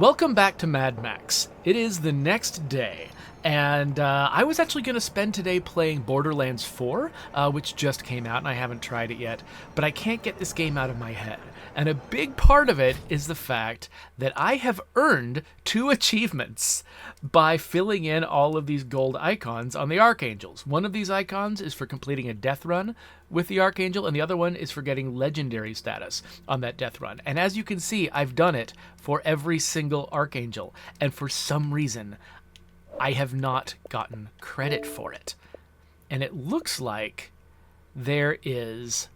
Welcome back to Mad Max. It is the next day, and I was actually going to spend today playing Borderlands 4, which just came out, and I haven't tried it yet, but I can't get this game out of my head. And a big part of it is the fact that I have earned 2 achievements by filling in all of these gold icons on the Archangels. One of these icons is for completing a death run with the Archangel, and the other one is for getting legendary status on that death run. And as you can see, I've done it for every single Archangel, and for some reason, I have not gotten credit for it. And it looks like there is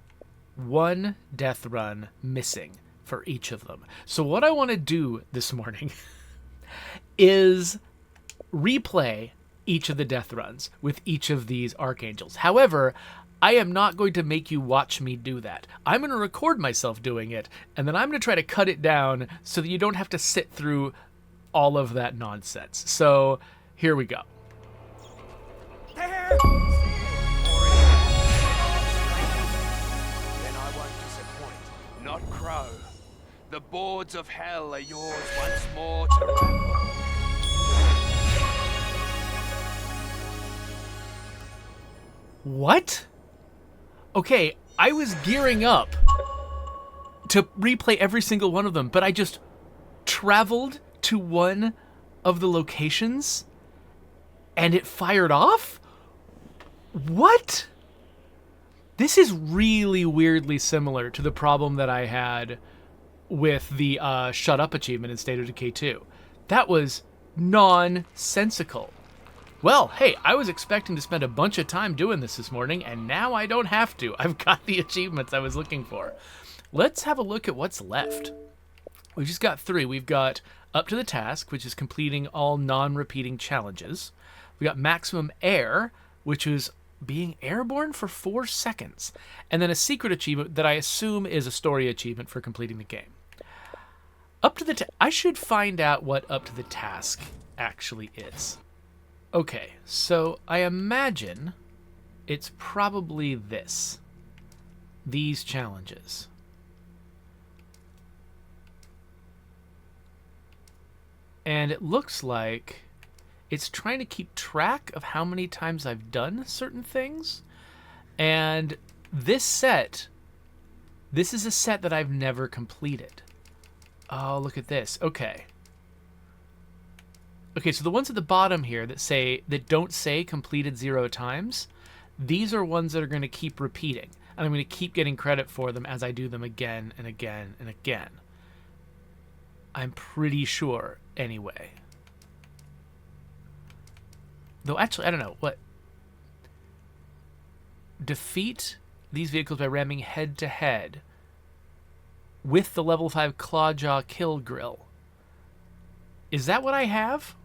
1 death run missing for each of them. So what I want to do this morning is replay each of the death runs with each of these Archangels. However, I am not going to make you watch me do that. I'm going to record myself doing it, and then I'm going to try to cut it down so that you don't have to sit through all of that nonsense. So here we go. Not Crow. The boards of hell are yours once more to ramble. What? Okay, I was gearing up to replay every single one of them, but I just traveled to one of the locations and it fired off? What? This is really weirdly similar to the problem that I had with the Shut Up achievement in State of Decay 2. That was nonsensical. Well, hey, I was expecting to spend a bunch of time doing this morning, and now I don't have to. I've got the achievements I was looking for. Let's have a look at what's left. We've just got 3. We've got Up to the Task, which is completing all non-repeating challenges. We got Maximum Air, which is being airborne for 4 seconds. And then a secret achievement that I assume is a story achievement for completing the game. I should find out what Up to the Task actually is. Okay, so I imagine it's probably these challenges. And it looks like it's trying to keep track of how many times I've done certain things. And this is a set that I've never completed. Oh, look at this. Okay, so the ones at the bottom here that don't say completed 0 times, these are ones that are going to keep repeating. And I'm going to keep getting credit for them as I do them again and again and again. I'm pretty sure, anyway. Though actually, I don't know. What? Defeat these vehicles by ramming head-to-head with the level 5 Clawjaw Kill Grill. Is that what I have?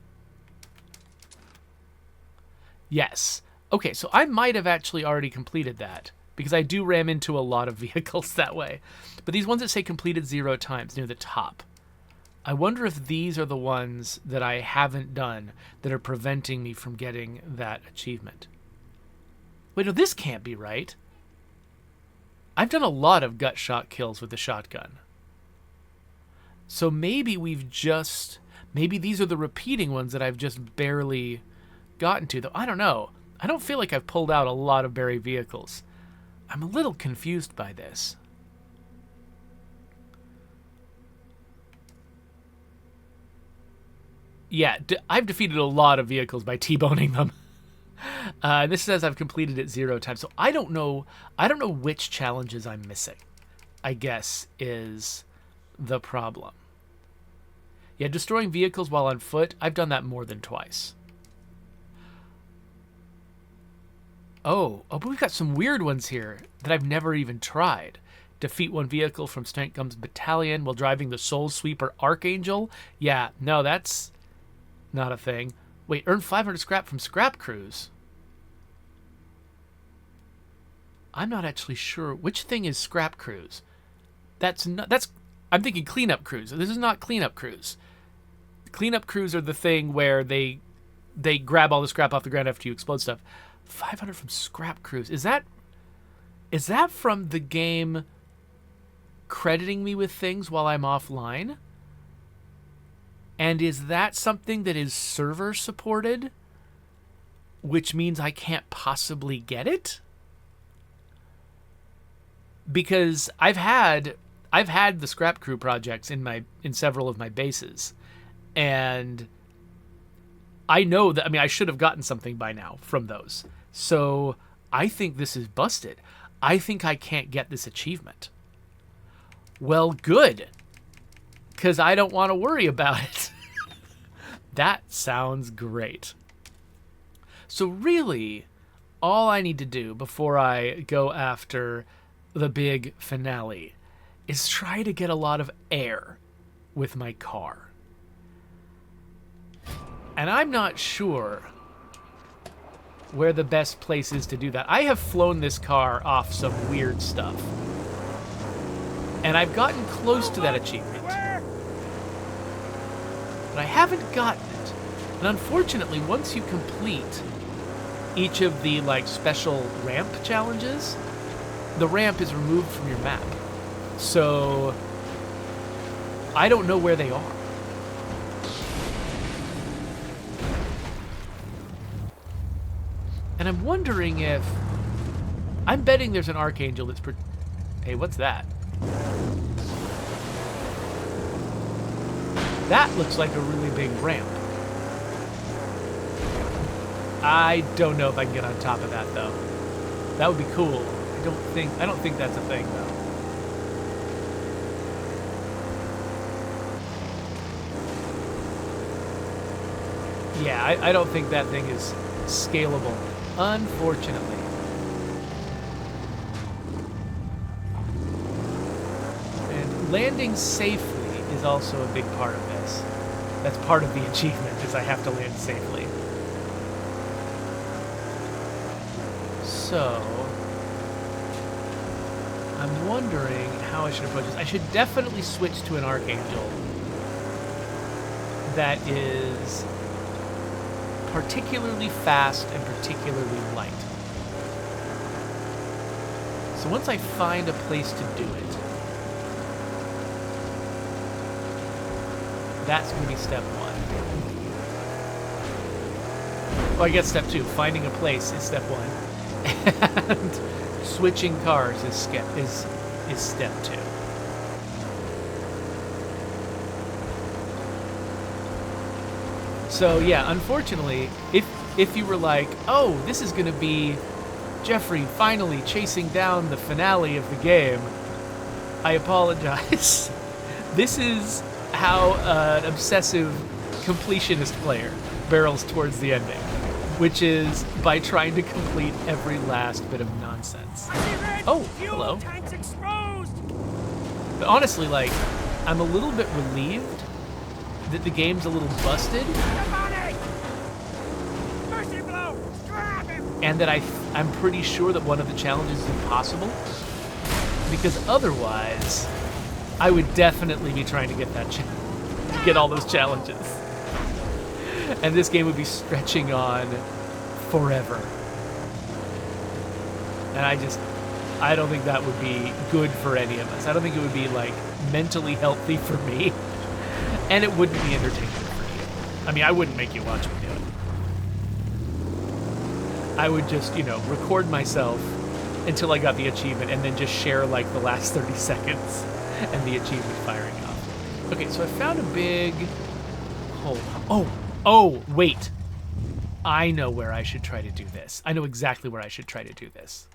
Yes. Okay, so I might have actually already completed that, because I do ram into a lot of vehicles that way. But these ones that say completed 0 times near the top, I wonder if these are the ones that I haven't done that are preventing me from getting that achievement. Wait, no, this can't be right. I've done a lot of gut shot kills with the shotgun. So maybe maybe these are the repeating ones that I've just barely gotten to, though I don't know. I don't feel like I've pulled out a lot of buried vehicles. I'm a little confused by this. Yeah, I've defeated a lot of vehicles by T-boning them. This says I've completed it 0 times, so I don't know which challenges I'm missing, I guess, is the problem. Yeah, destroying vehicles while on foot, I've done that more than twice. Oh, but we've got some weird ones here that I've never even tried. Defeat 1 vehicle from Stank Gum's battalion while driving the Soul Sweeper Archangel. Yeah, no, that's not a thing. Wait, earn 500 scrap from Scrap Crews. I'm not actually sure which thing is Scrap Crews. I'm thinking Cleanup Crews. This is not Cleanup Crews. Cleanup Crews are the thing where they grab all the scrap off the ground after you explode stuff. 500 from Scrap Crews. Is that from the game crediting me with things while I'm offline? And is that something that is server supported? Which means I can't possibly get it? Because I've had the Scrap Crew projects in several of my bases. And I know that, I mean, I should have gotten something by now from those. So I think this is busted. I think I can't get this achievement. Well, good. Because I don't want to worry about it. That sounds great. So really, all I need to do before I go after the big finale is try to get a lot of air with my car. And I'm not sure where the best place is to do that. I have flown this car off some weird stuff. And I've gotten close to that achievement. But I haven't gotten it. And unfortunately, once you complete each of the special ramp challenges, the ramp is removed from your map. So I don't know where they are. And I'm wondering if... I'm betting there's an Archangel that's... Hey, what's that? That looks like a really big ramp. I don't know if I can get on top of that, though. That would be cool. I don't think that's a thing, though. Yeah, I don't think that thing is scalable, unfortunately. And landing safely is also a big part of this. That's part of the achievement, is I have to land safely. So, I'm wondering how I should approach this. I should definitely switch to an Archangel that is particularly fast and particularly light. So once I find a place to do it, that's going to be step one. Well, I guess step two, finding a place is step one. And switching cars is step two. So yeah, unfortunately, if you were like, oh, this is going to be Jeffrey finally chasing down the finale of the game, I apologize. This is how an obsessive completionist player barrels towards the ending, which is by trying to complete every last bit of nonsense. Oh, hello. But honestly, I'm a little bit relieved that the game's a little busted, and that I'm pretty sure that one of the challenges is impossible, because otherwise I would definitely be trying to get get all those challenges, and this game would be stretching on forever. And I don't think that would be good for any of us. I don't think it would be mentally healthy for me. And it wouldn't be entertaining for you. I mean, I wouldn't make you watch me do it. I would just, record myself until I got the achievement and then just share, the last 30 seconds and the achievement firing off. Okay, so I found a big hole. Oh, wait. I know where I should try to do this. I know exactly where I should try to do this.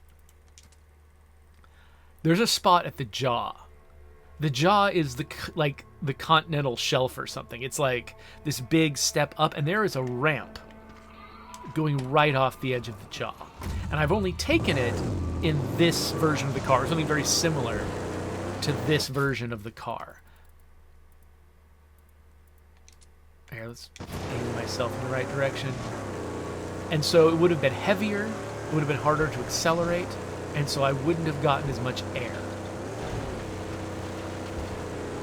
There's a spot at the jaw. The jaw is the continental shelf or something. It's this big step up, and there is a ramp going right off the edge of the jaw. And I've only taken it in this version of the car, something very similar to this version of the car. Here, let's aim myself in the right direction. And so it would have been heavier, it would have been harder to accelerate, and so I wouldn't have gotten as much air.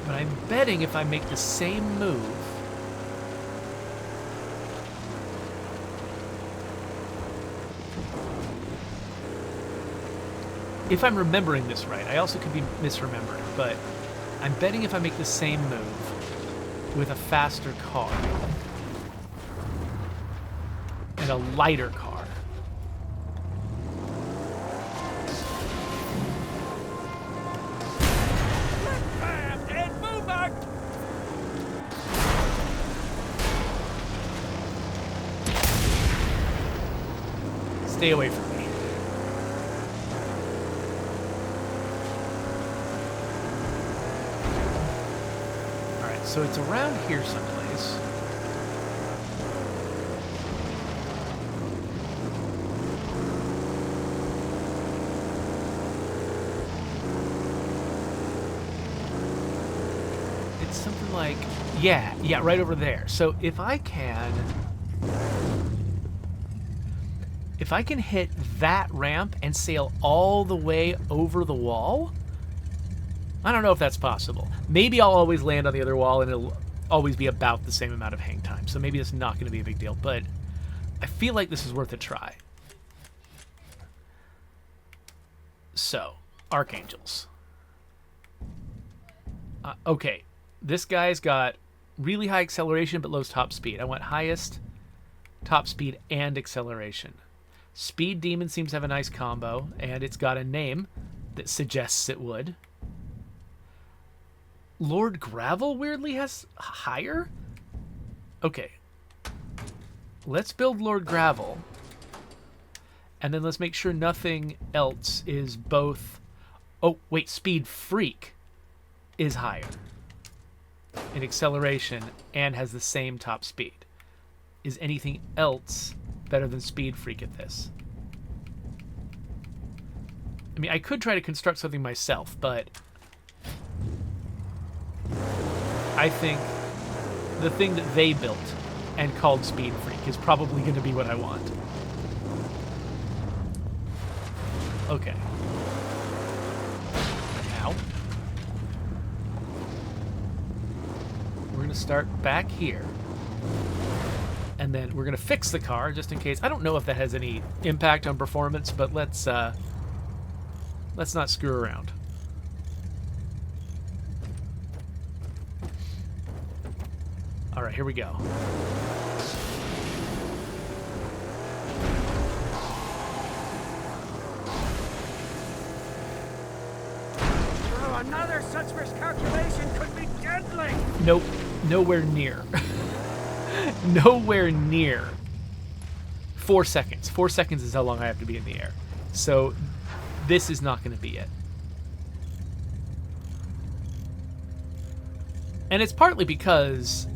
But I'm betting if I make the same move, if I'm remembering this right, I also could be misremembering, but I'm betting if I make the same move, with a faster car. And a lighter car. And move back! Stay away from me. Alright, so it's around here someplace. It's something like... Yeah, right over there. So if I can hit that ramp and sail all the way over the wall, I don't know if that's possible. Maybe I'll always land on the other wall and it'll always be about the same amount of hang time. So maybe it's not going to be a big deal, but I feel like this is worth a try. So, Archangels. Okay, this guy's got really high acceleration but low top speed. I want highest top speed and acceleration. Speed Demon seems to have a nice combo, and it's got a name that suggests it would. Lord Gravel weirdly has higher? Okay. Let's build Lord Gravel. And then let's make sure nothing else is both... Oh, wait, Speed Freak is higher in acceleration and has the same top speed. Is anything else better than Speed Freak at this? I mean, I could try to construct something myself, but I think the thing that they built and called Speed Freak is probably going to be what I want. Okay. Now, we're going to start back here. And then we're going to fix the car just in case. I don't know if that has any impact on performance, but let's not screw around. All right, here we go. Oh, another such miscalculation could be deadly! Nope, nowhere near. Nowhere near. 4 seconds. 4 seconds is how long I have to be in the air. So this is not going to be it. And it's partly because,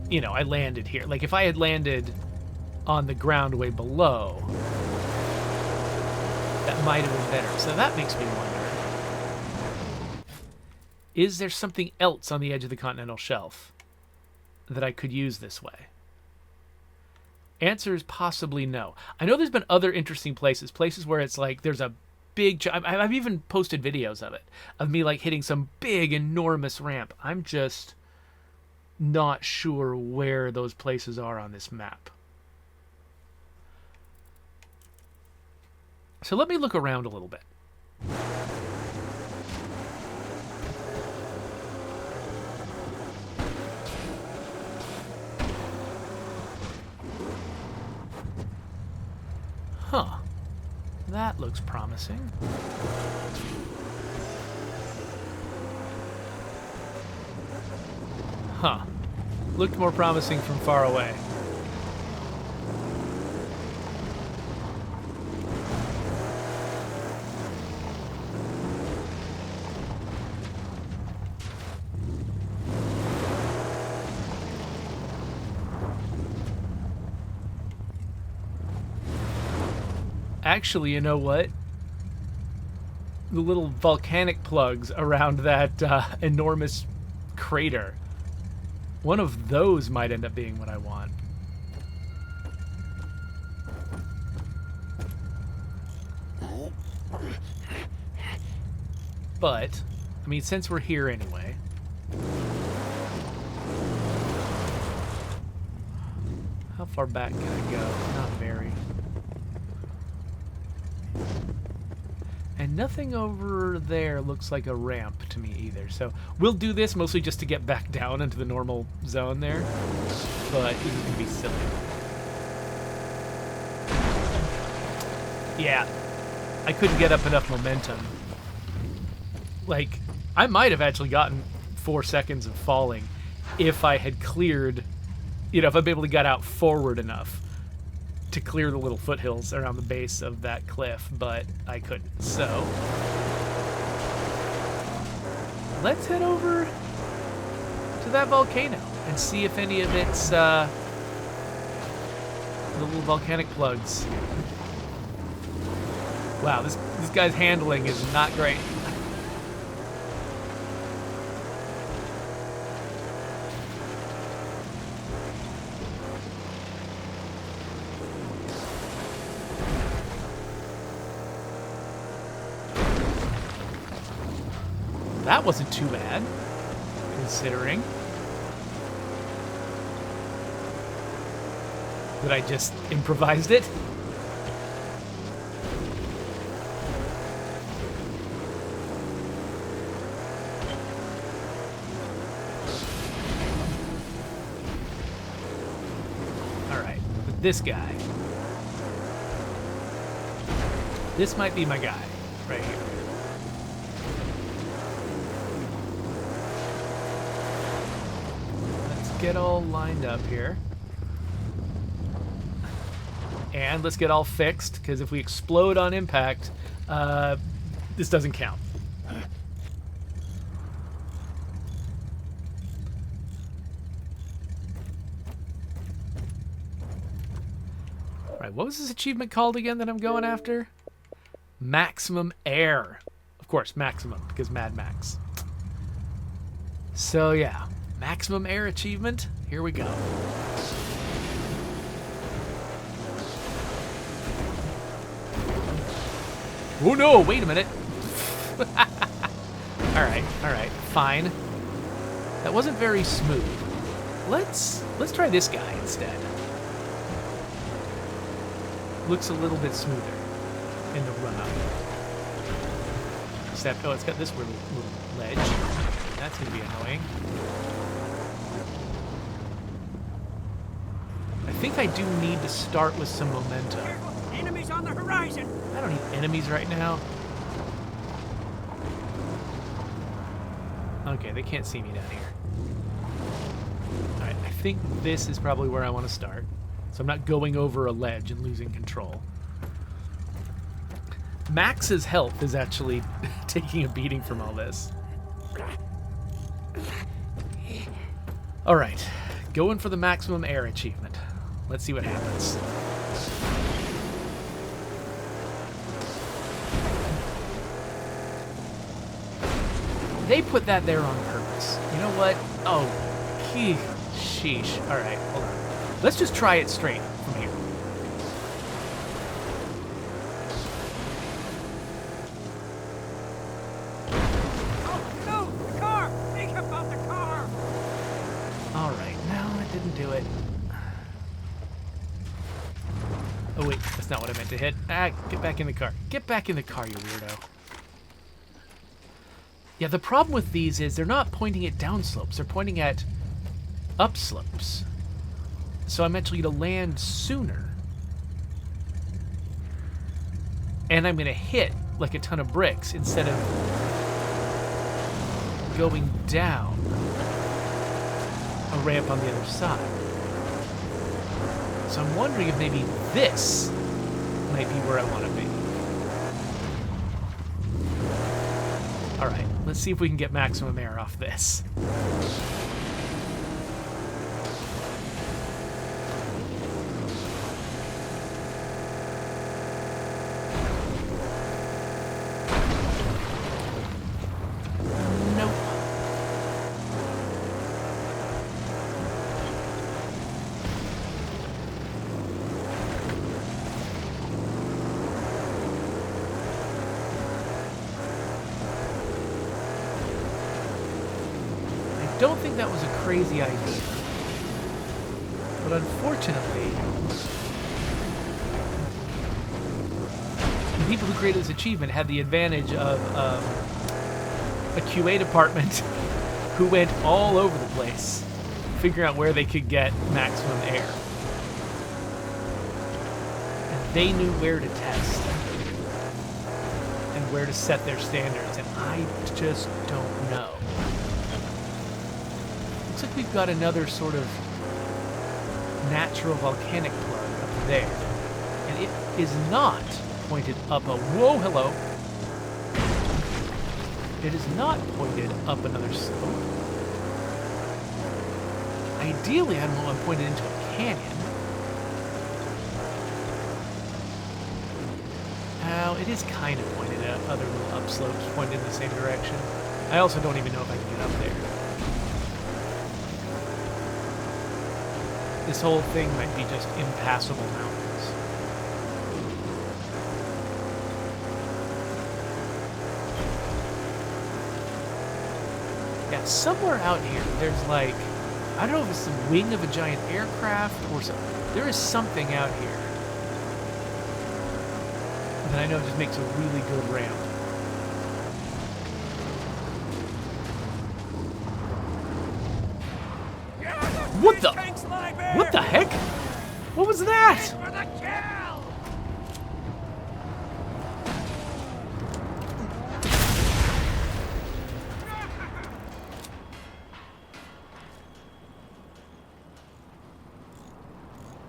you know, I landed here. Like, if I had landed on the ground way below, that might have been better. So that makes me wonder, is there something else on the edge of the continental shelf that I could use this way? Answer is possibly no. I know there's been other interesting places where it's like there's a big... I've even posted videos of it, of me like hitting some big, enormous ramp. I'm just not sure where those places are on this map. So let me look around a little bit. Huh. That looks promising. Huh. Looked more promising from far away. Actually, you know what? The little volcanic plugs around that enormous crater. One of those might end up being what I want. But, I mean, since we're here anyway... How far back can I go? Not very. And nothing over there looks like a ramp to me either. So we'll do this mostly just to get back down into the normal zone there. But this is going to be silly. Yeah, I couldn't get up enough momentum. Like, I might have actually gotten 4 seconds of falling if I had cleared, you know, if I'd be able to get out forward enough to clear the little foothills around the base of that cliff, but I couldn't. So let's head over to that volcano and see if any of its the little volcanic plugs. Wow, this guy's handling is not great. That wasn't too bad, considering that I just improvised it. Alright, but this guy. This might be my guy, right here. Get all lined up here. And let's get all fixed, because if we explode on impact, this doesn't count. Alright, what was this achievement called again that I'm going after? Maximum air. Of course, maximum, because Mad Max. So yeah. Maximum air achievement. Here we go. Oh no, wait a minute. Alright, fine. That wasn't very smooth. Let's try this guy instead. Looks a little bit smoother in the run-up. Except, oh, it's got this little ledge. That's gonna be annoying. I think I do need to start with some momentum. Enemies on the horizon. I don't need enemies right now. Okay, they can't see me down here. Alright, I think this is probably where I want to start. So I'm not going over a ledge and losing control. Max's health is actually taking a beating from all this. Alright, going for the maximum air achievement. Let's see what happens. They put that there on purpose. You know what? Oh, sheesh. Alright, hold on. Let's just try it straight from here. Oh, no! The car! Think about the car! Alright, no, it didn't do it. Oh wait, that's not what I meant to hit. Ah, get back in the car. Get back in the car, you weirdo. Yeah, the problem with these is they're not pointing at downslopes. They're pointing at upslopes. So I'm actually going to land sooner. And I'm going to hit like a ton of bricks instead of going down a ramp on the other side. So I'm wondering if maybe this might be where I want to be. Alright, let's see if we can get maximum air off this. Nope. I don't think that was a crazy idea. But unfortunately, people who created this achievement had the advantage of a QA department who went all over the place, figuring out where they could get maximum air. And they knew where to test and where to set their standards, and I just don't know. Looks like we've got another sort of natural volcanic plug up there, and it is not pointed up a... Whoa, hello. It is not pointed up another slope. Ideally, I don't want to point it into a canyon. Now, it is kind of pointed at other little upslopes pointed in the same direction. I also don't even know if I can get up there. This whole thing might be just impassable mountains. Yeah, somewhere out here, there's like, I don't know if it's the wing of a giant aircraft or something. There is something out here that I know just makes a really good ramp. What the? What the heck? What was that?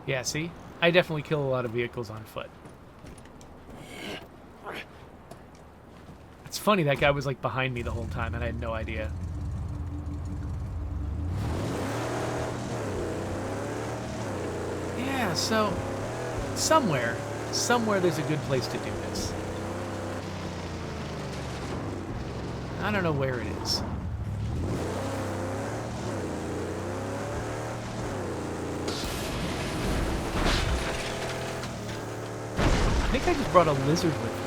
Yeah, see? I definitely kill a lot of vehicles on foot. It's funny, that guy was like behind me the whole time and I had no idea. Yeah, so somewhere there's a good place to do this. I don't know where it is. I think I just brought a lizard with me.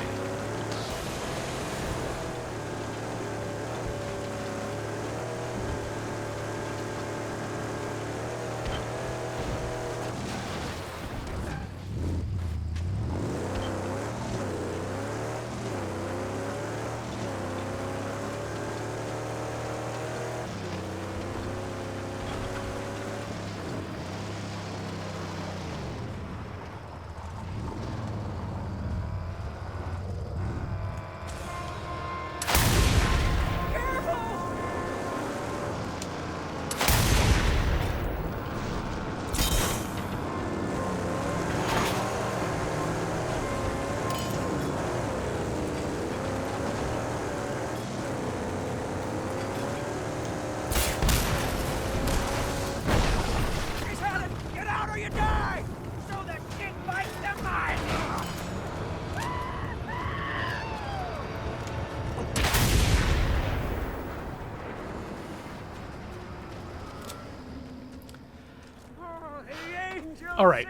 All right,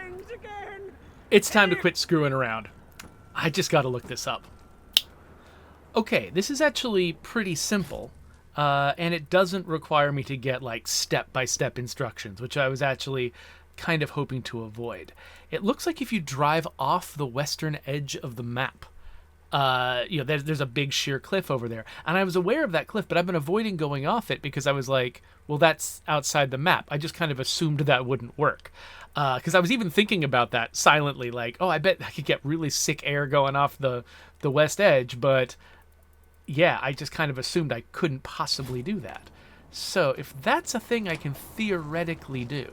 it's time to quit screwing around. I just got to look this up. Okay, this is actually pretty simple, and it doesn't require me to get like step-by-step instructions, which I was actually kind of hoping to avoid. It looks like if you drive off the western edge of the map, there's a big sheer cliff over there. And I was aware of that cliff, but I've been avoiding going off it because I was like, well, that's outside the map. I just kind of assumed that wouldn't work. Because I was even thinking about that silently, like, oh, I bet I could get really sick air going off the west edge. But yeah, I just kind of assumed I couldn't possibly do that. So if that's a thing I can theoretically do...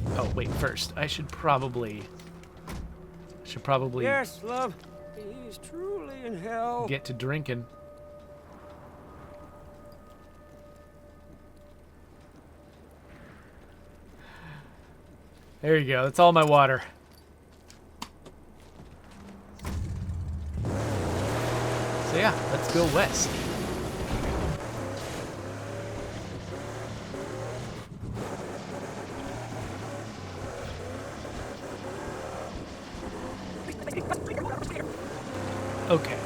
Oh, wait, first, I should probably... Yes, love. He's truly in hell. Get to drinking. There you go. That's all my water. So yeah, let's go west. Okay.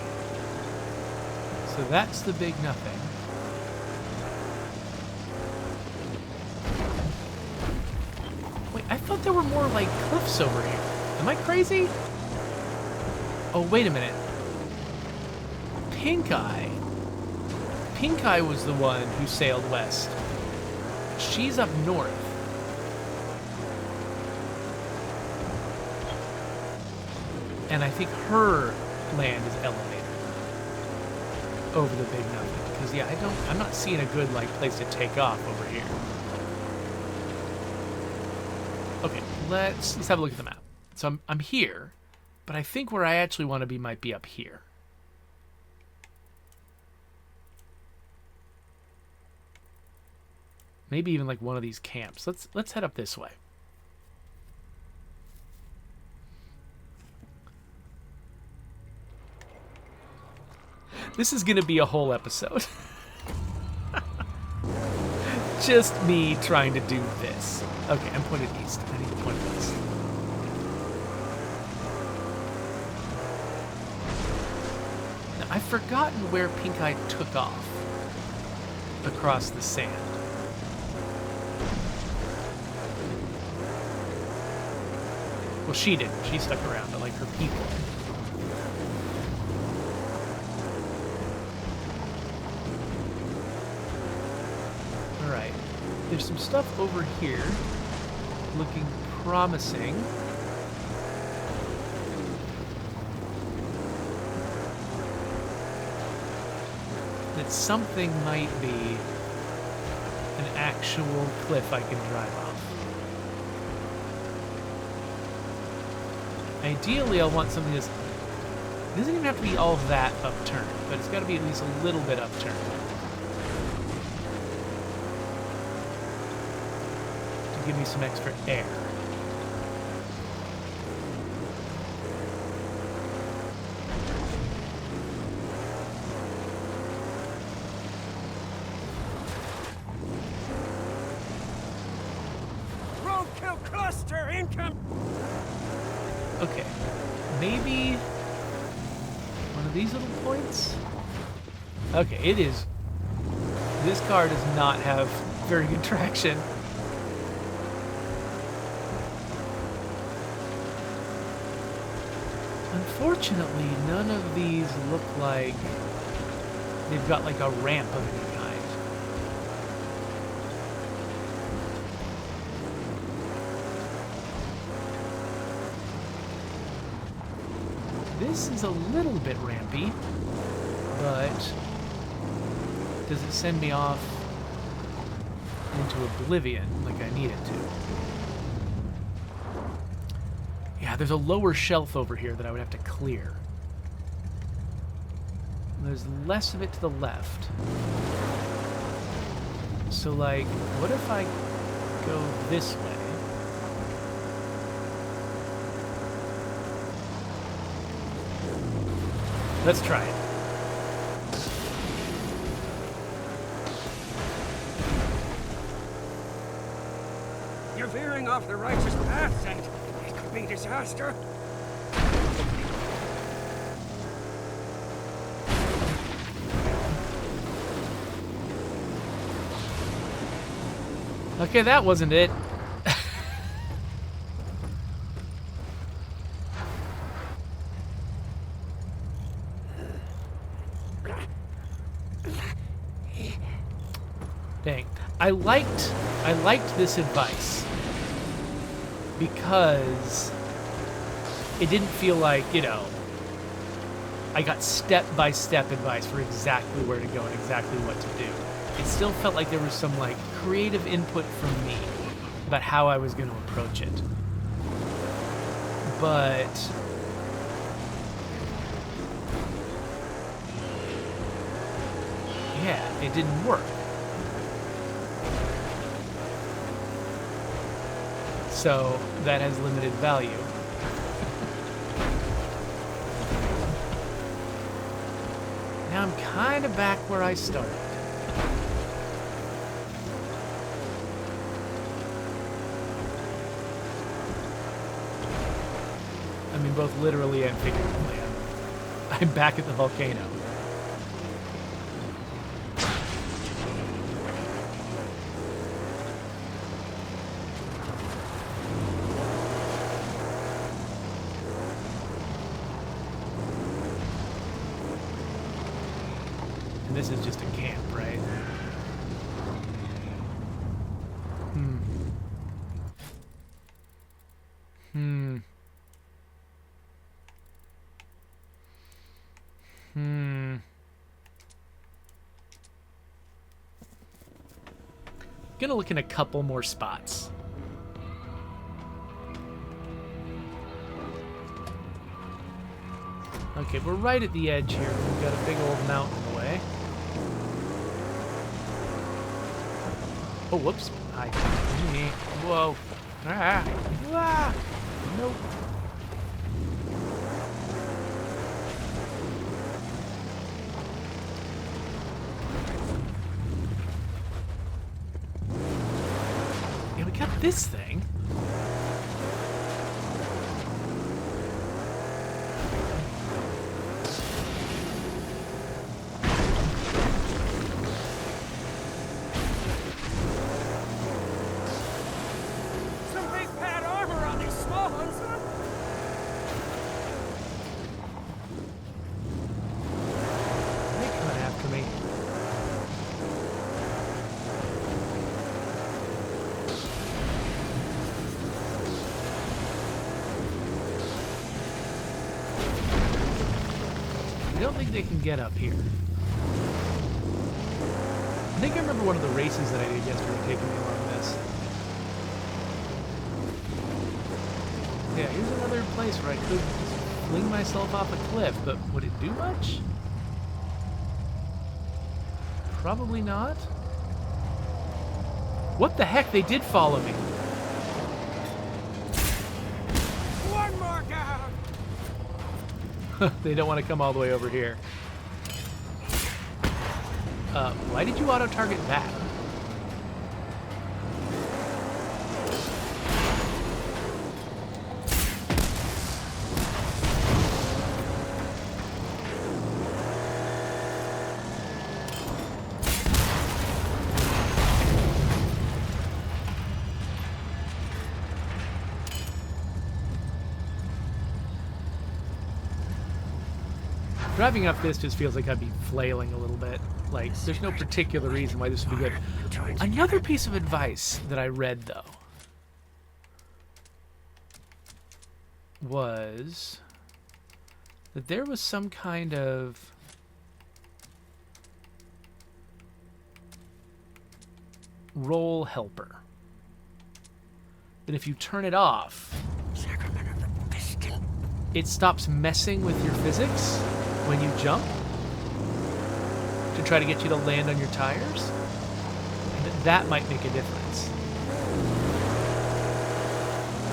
So that's the big nothing. Wait, I thought there were more, like, cliffs over here. Am I crazy? Oh, wait a minute. Pink Eye. Pink Eye was the one who sailed west. She's up north. And I think her land is elevated over the Big Nothing. Because yeah, I'm not seeing a good like place to take off over here. Okay, let's have a look at the map. So I'm here, but I think where I actually want to be might be up here. Maybe even like one of these camps. Let's head up this way. This is going to be a whole episode. Just me trying to do this. Okay, I'm pointed east. I need to point west. Now, I've forgotten where Pink Eye took off across the sand. Well, she didn't. She stuck around, but like her people. Alright. There's some stuff over here looking promising. That something might be an actual cliff I can drive off. Ideally, I'll want something that's... It doesn't even have to be all that upturned, but it's got to be at least a little bit upturned. To give me some extra air. Roadkill cluster income. Okay, maybe one of these little points? Okay, it is. This car does not have very good traction. Unfortunately, none of these look like they've got like a ramp of any kind. This is a little bit rampy, but does it send me off into oblivion like I need it to? Yeah, there's a lower shelf over here that I would have to clear. There's less of it to the left. So, like, what if I go this way? Let's try it. You're veering off the righteous path, and it could be disaster. Okay, that wasn't it. Dang. I liked this advice because it didn't feel like, you know, I got step-by-step advice for exactly where to go and exactly what to do. It still felt like there was some, like, creative input from me about how I was going to approach it. But yeah, it didn't work. So that has limited value. Now I'm kind of back where I started. I mean, both literally and figuratively. I'm back at the volcano. And this is just a camp, right? Hmm. Hmm. Hmm. Gonna look in a couple more spots. Okay, we're right at the edge here. We've got a big old mountain in the way. Oh, whoops. Hi. Whoa. Ah. Ah. Nope. Yeah, we got this thing. Some big bad armor on these small ones, huh? They're coming after me. I don't think they can get up here. I think I remember one of the races that I did yesterday taking me along this. Yeah, here's another place where I could just fling myself off a cliff, but would it do much? Probably not. What the heck? They did follow me. One more down! They don't want to come all the way over here. Why did you auto-target that? Driving up this just feels like I'd be flailing a little bit. Like, there's no particular reason why this would be good. Another piece of advice that I read, though, was that there was some kind of roll helper. That if you turn it off, it stops messing with your physics when you jump to try to get you to land on your tires. And that might make a difference.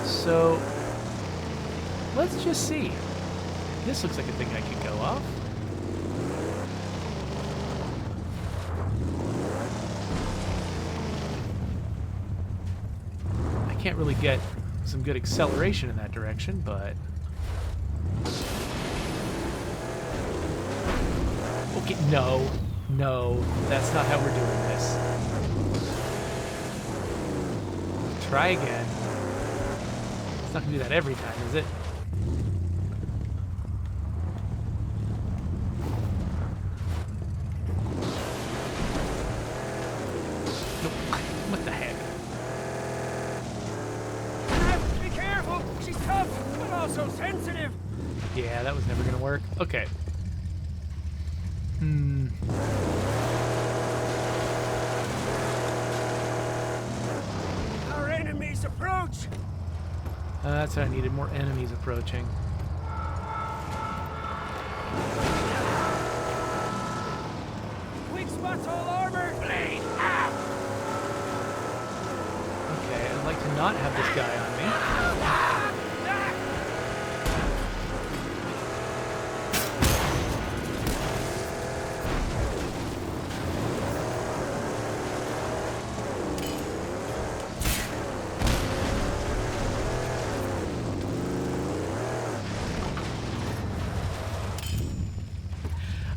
So let's just see. This looks like a thing I could go off. I can't really get some good acceleration in that direction, but okay, no, that's not how we're doing this. Try again. It's not gonna do that every time, is it? Nope. What the heck? Be careful! She's tough, but also sensitive! Yeah, that was never gonna work. Okay. Our enemies approach! That's what I needed, more enemies approaching. Weak spots all armored! Blade out! Okay, I'd like to not have this guy on me.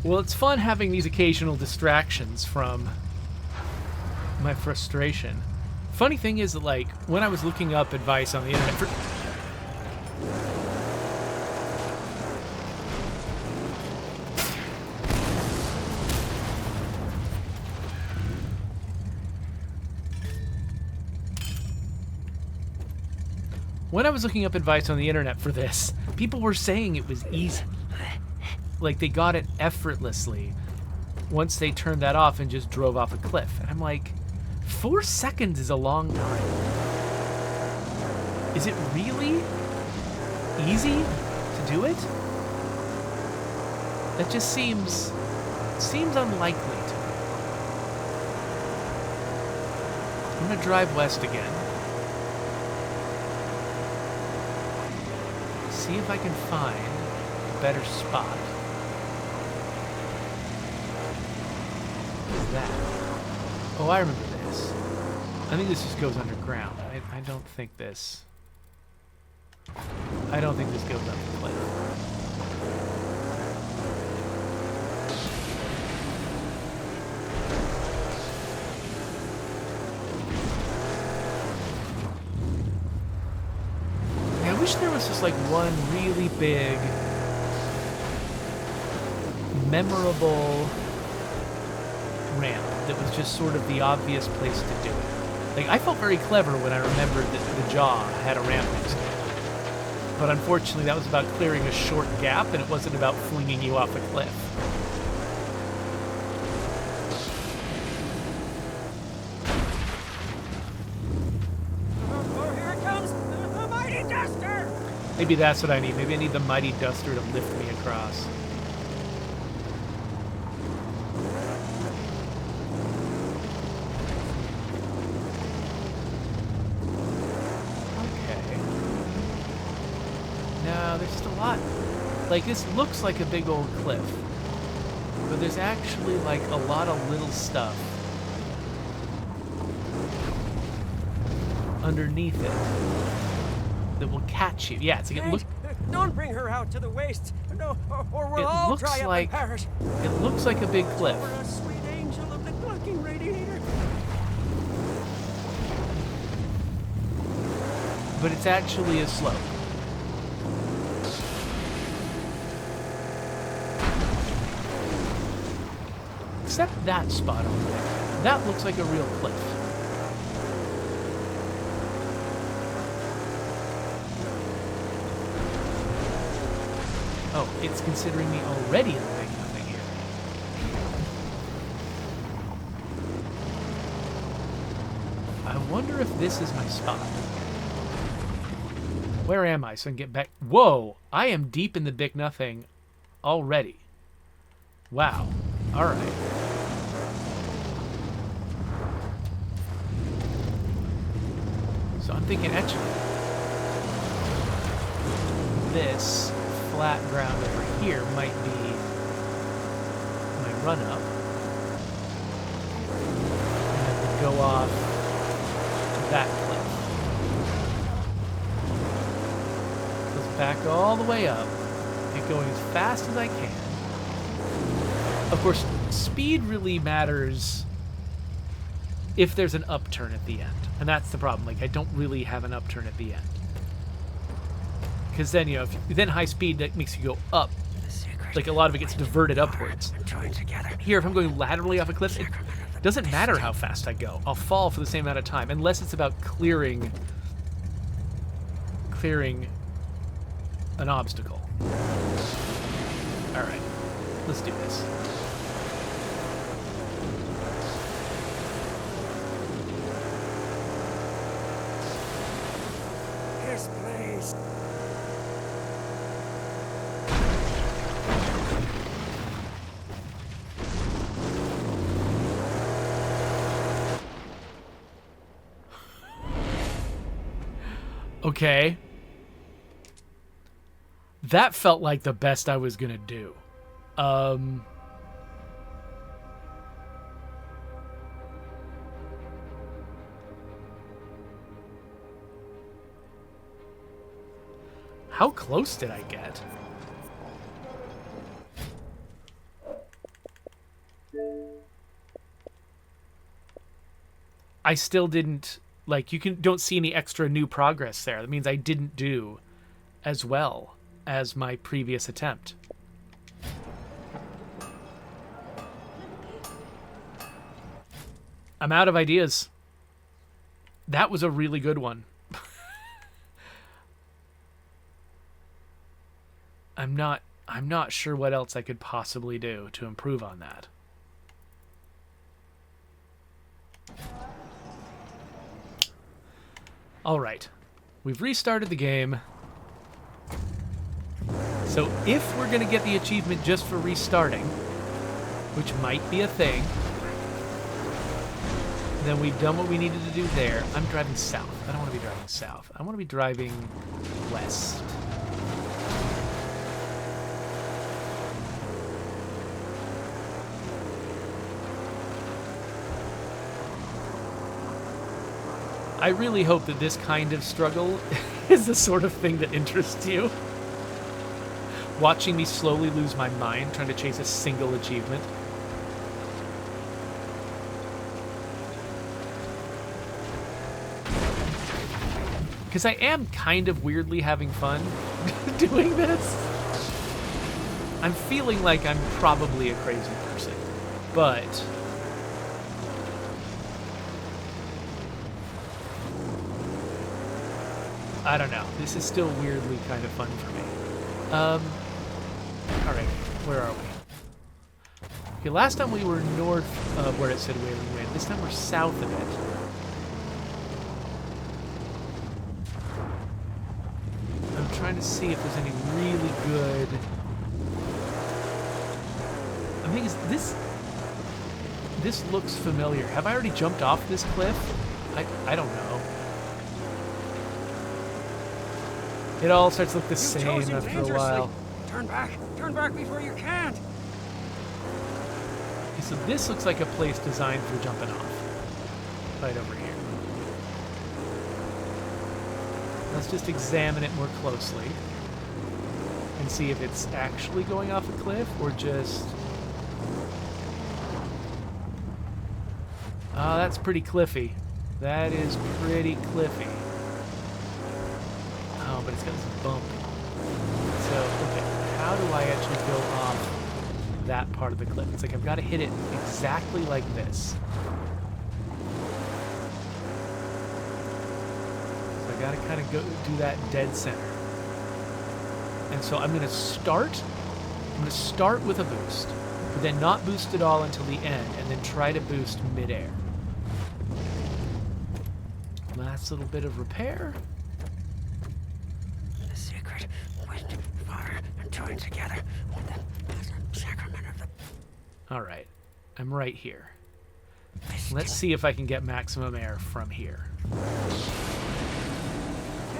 Well, it's fun having these occasional distractions from my frustration. Funny thing is that, like, when I was looking up advice on the internet for... When I was looking up advice on the internet for this, people were saying it was easy. Like, they got it effortlessly once they turned that off and just drove off a cliff. And I'm like, 4 seconds is a long time. Is it really easy to do it? That just seems unlikely to me. I'm gonna drive west again. See if I can find a better spot. What is that? Oh, I remember this. I think this just goes underground. I don't think this goes up the cliff. I wish there was just like one really big, memorable ramp that was just sort of the obvious place to do it. Like, I felt very clever when I remembered that the Jaw had a ramp next to it. But unfortunately, that was about clearing a short gap, and it wasn't about flinging you off a cliff. Oh, here it comes! The mighty duster! Maybe that's what I need. Maybe I need the mighty duster to lift me across. There's just a lot. Like, this looks like a big old cliff, but there's actually like a lot of little stuff underneath it that will catch you. Yeah, it's like Don't bring her out to the wastes, no, or we'll all dry up and perish. It looks like a big cliff. We're a sweet angel of the clucking radiator. But it's actually a slope. Except that spot over there. That looks like a real cliff. Oh, it's considering me already in the big nothing here. I wonder if this is my spot. Where am I so I can get back? Whoa! I am deep in the big nothing already. Wow. Alright. So I'm thinking, actually, this flat ground over here might be my run-up. And I could go off to that cliff. Goes back all the way up. Get going as fast as I can. Of course, speed really matters if there's an upturn at the end. And that's the problem. Like, I don't really have an upturn at the end. Because then, you know, then high speed, that makes you go up. Like, a lot of it gets diverted upwards. Here, if I'm going laterally off a cliff, it doesn't matter how fast I go. I'll fall for the same amount of time, unless it's about clearing an obstacle. All right, let's do this. This place. Okay. That felt like the best I was gonna do. How close did I get? I still didn't, like, don't see any extra new progress there. That means I didn't do as well as my previous attempt. I'm out of ideas. That was a really good one. I'm not sure what else I could possibly do to improve on that. All right. We've restarted the game. So if we're going to get the achievement just for restarting, which might be a thing, then we've done what we needed to do there. I'm driving south. I don't want to be driving south. I want to be driving west. I really hope that this kind of struggle is the sort of thing that interests you. Watching me slowly lose my mind trying to chase a single achievement. Because I am kind of weirdly having fun doing this. I'm feeling like I'm probably a crazy person, but I don't know. This is still weirdly kind of fun for me. Alright, where are we? Okay, last time we were north of where it said Wailing Wind. This time we're south of it. I'm trying to see if there's any really good... I think this looks familiar. Have I already jumped off this cliff? I don't know. It all starts to look the same after a while. Turn back before you can't. Okay, so this looks like a place designed for jumping off. Right over here. Let's just examine it more closely and see if it's actually going off a cliff or just... Oh, that's pretty cliffy. That is pretty cliffy. Oh, but it's got this bump. So, okay, how do I actually go off that part of the cliff? It's like I've got to hit it exactly like this. So I got to kind of go do that dead center. And so I'm going to start with a boost, but then not boost at all until the end, and then try to boost midair. Last little bit of repair. The secret wind, fire, and join together with the sacrament of the... Alright, I'm right here. Let's see if I can get maximum air from here.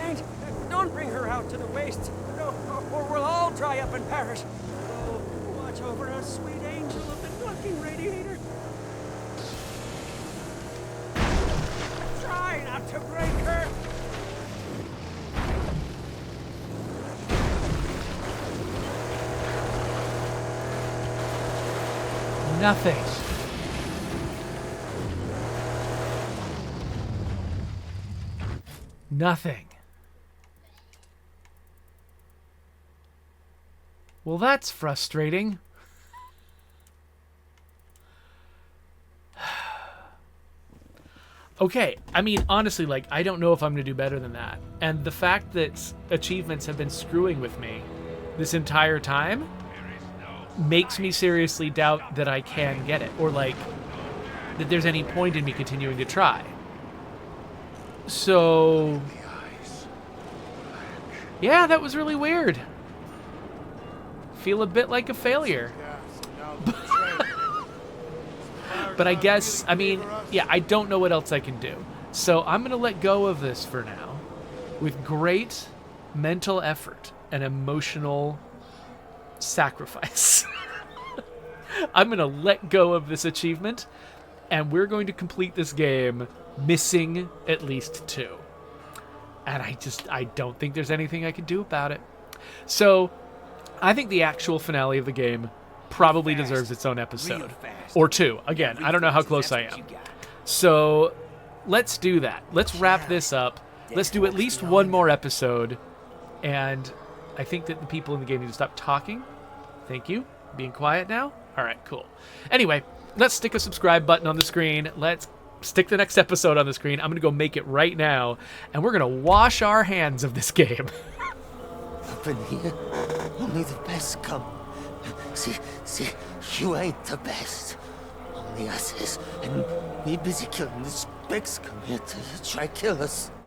And don't bring her out to the waste, no, or we'll all dry up and perish. Oh, watch over us, sweet angel of the clucking radiator. Try not to break her. Nothing. Nothing. Well, that's frustrating. Okay, I mean, honestly, like, I don't know if I'm going to do better than that. And the fact that achievements have been screwing with me this entire time makes me seriously doubt that I can get it, or, like, that there's any point in me continuing to try. So, yeah, that was really weird. Feel a bit like a failure. But I guess, I mean, yeah, I don't know what else I can do. So I'm going to let go of this for now with great mental effort and emotional sacrifice. I'm going to let go of this achievement, and we're going to complete this game missing at least 2. And I don't think there's anything I can do about it. So I think the actual finale of the game probably deserves its own episode. Or 2. Again, I don't know how close I am. So let's do that. Let's wrap this up. Let's do at least one more episode. And I think that the people in the game need to stop talking. Thank you. Being quiet now? All right, cool. Anyway, let's stick a subscribe button on the screen. Let's stick the next episode on the screen. I'm going to go make it right now. And we're going to wash our hands of this game. happen here. Only the best come. See, you ain't the best. Only us is, and we busy killing the specks come here to try kill us.